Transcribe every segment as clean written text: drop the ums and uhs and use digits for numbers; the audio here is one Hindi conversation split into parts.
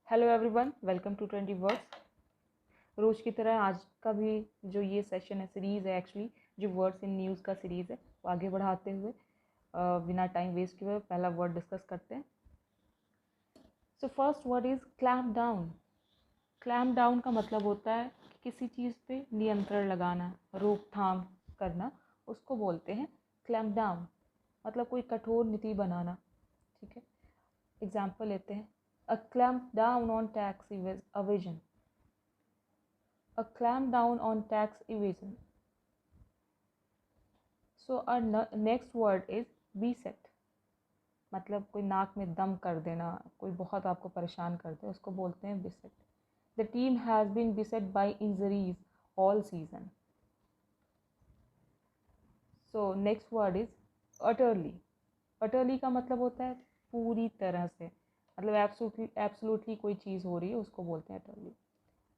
Hello everyone, welcome to 20 words. रोज़ की तरह आज का भी जो ये सेशन है, सीरीज़ है एक्चुअली, जो वर्ड्स इन न्यूज़ का सीरीज़ है, वो आगे बढ़ाते हुए बिना टाइम वेस्ट किए हुए पहला वर्ड डिस्कस करते हैं। So first word is clamp down. Clamp down का मतलब होता है कि किसी चीज़ पे नियंत्रण लगाना, रोकथाम करना, उसको बोलते हैं क्लैम्प डाउन। मतलब कोई कठोर नीति बनाना। ठीक है, एग्जाम्पल लेते हैं। A clamp down on tax evasion. A clamp down on tax evasion. So our next word is beset. मतलब कोई नाक में दम कर देना, कोई बहुत आपको परेशान कर दे, उसको बोलते हैं beset. The team has been beset by injuries all season. So next word is utterly. Utterly का मतलब होता है पूरी तरह से, मतलब एब्सोल्युटली कोई चीज़ हो रही है उसको बोलते हैं utterly.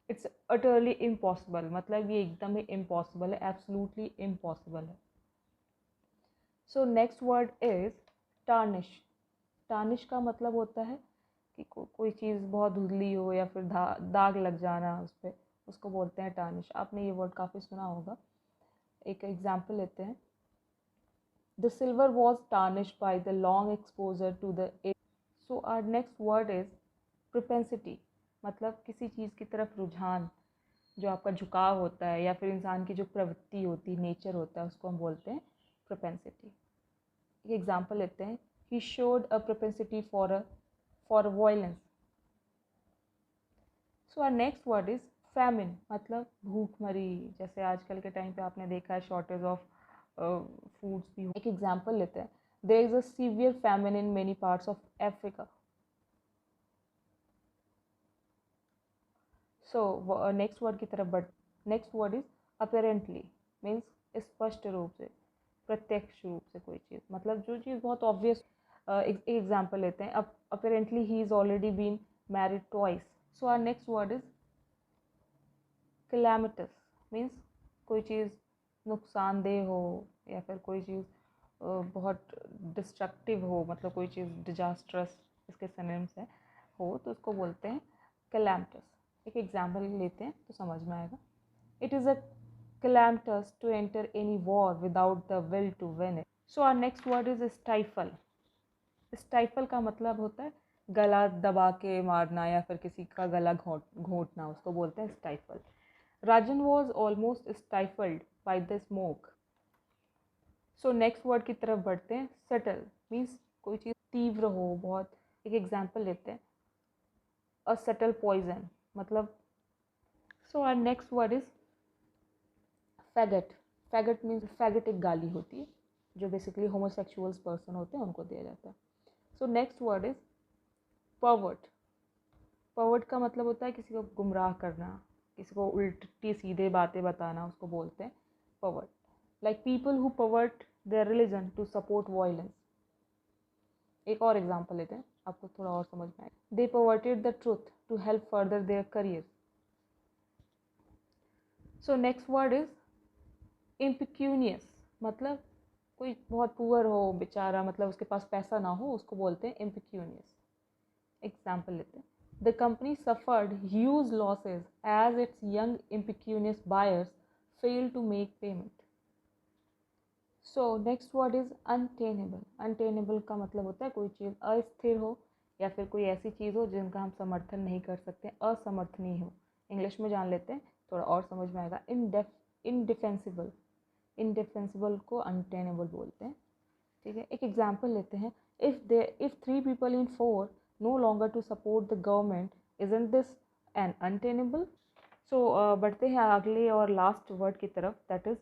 इट्स अटरली इम्पॉसिबल, मतलब ये एकदम ही इम्पॉसिबल है, एब्सोल्युटली इम्पॉसिबल है। सो next word is tarnish. Tarnish का मतलब होता है कि कोई चीज़ बहुत धुंधली हो या फिर दाग लग जाना उस पर, उसको बोलते हैं टार्निश। आपने ये वर्ड काफ़ी सुना होगा। एक एग्जाम्पल लेते हैं। The silver was tarnish by the long exposure to the air. So our next word is propensity. मतलब किसी चीज़ की तरफ रुझान, जो आपका झुकाव होता है या फिर इंसान की जो प्रवृत्ति होती है, नेचर होता है, उसको हम बोलते हैं प्रोपेंसिटी। एक एग्जांपल लेते हैं। He showed a propensity for violence. So our next word is famine. मतलब भूखमरी। जैसे आजकल के टाइम पे आपने देखा है शॉर्टेज ऑफ फूड्स भी। एक एग्जांपल लेते हैं। There is a severe famine in many parts of Africa. So next word की तरफ बढ़। Next word is apparently. Means स्पष्ट रूप से, प्रत्यक्ष रूप से कोई चीज़, मतलब जो चीज़ बहुत ऑब्वियस। एक एग्जांपल लेते हैं। Apparently he is already been married twice. So our next word is calamitous. Means कोई चीज़ नुकसानदेह हो या फिर कोई चीज़ बहुत डिस्ट्रक्टिव हो, मतलब कोई चीज़ डिजास्ट्रस इसके सिनोनिम्स है हो, तो उसको बोलते हैं कैलामिटस। एक एग्जाम्पल लेते हैं तो समझ में आएगा। It is a calamitous to enter any war without the will to win it. So our next word is stifle. Stifle का मतलब होता है गला दबा के मारना या फिर किसी का गला घोंटना, उसको बोलते हैं stifle. Rajan was almost stifled by the smoke. So next word की तरफ बढ़ते हैं। Subtle means कोई चीज़ तीव्र हो बहुत। एक एग्जाम्पल लेते हैं। A subtle poison, मतलब। So our next word is faggot. Faggot means faggot एक गाली होती है जो बेसिकली होमोसेक्सुअल्स पर्सन होते हैं उनको दिया जाता है। सो next word is pervert. Pervert का मतलब होता है किसी को गुमराह करना, किसी को उल्टी सीधे बातें बताना, उसको बोलते हैं pervert. Like people who pervert their religion to support violence. एक और एग्जाम्पल लेते हैं, आपको थोड़ा और समझ में आएगा। They perverted the truth to help further their career. So next word is impecunious. मतलब कोई बहुत पुअर हो बेचारा, मतलब उसके पास पैसा ना हो, उसको बोलते हैं इम्पिक्यूनियस। एग्जाम्पल लेते हैं। The company suffered huge losses as its young impecunious buyers fail to make payment. So next word is untenable. Untenable का मतलब होता है कोई चीज़ अस्थिर हो या फिर कोई ऐसी चीज़ हो जिनका हम समर्थन नहीं कर सकते, असमर्थनीय हो। इंग्लिश में जान लेते हैं, थोड़ा और समझ में आएगा। इनडिफेंसिबल। इनडिफेंसिबल को अनटेनेबल बोलते हैं। ठीक है, एक एग्जाम्पल लेते हैं। If 3 people in 4 no longer to support the government, isn't this an untenable? सो बढ़ते हैं अगले और लास्ट वर्ड की तरफ, दैट इज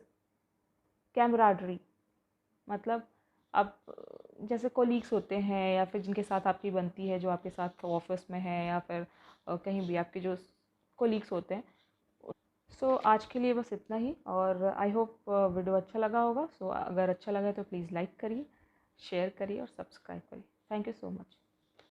कैमराडरी। मतलब आप जैसे कोलीग्स होते हैं या फिर जिनके साथ आपकी बनती है, जो आपके साथ ऑफिस में है या फिर कहीं भी आपके जो कोलीग्स होते हैं। सो आज के लिए बस इतना ही, और आई होप वीडियो अच्छा लगा होगा। सो अगर अच्छा लगा तो प्लीज़ लाइक करिए, शेयर करिए और सब्सक्राइब करिए। Thank you so much.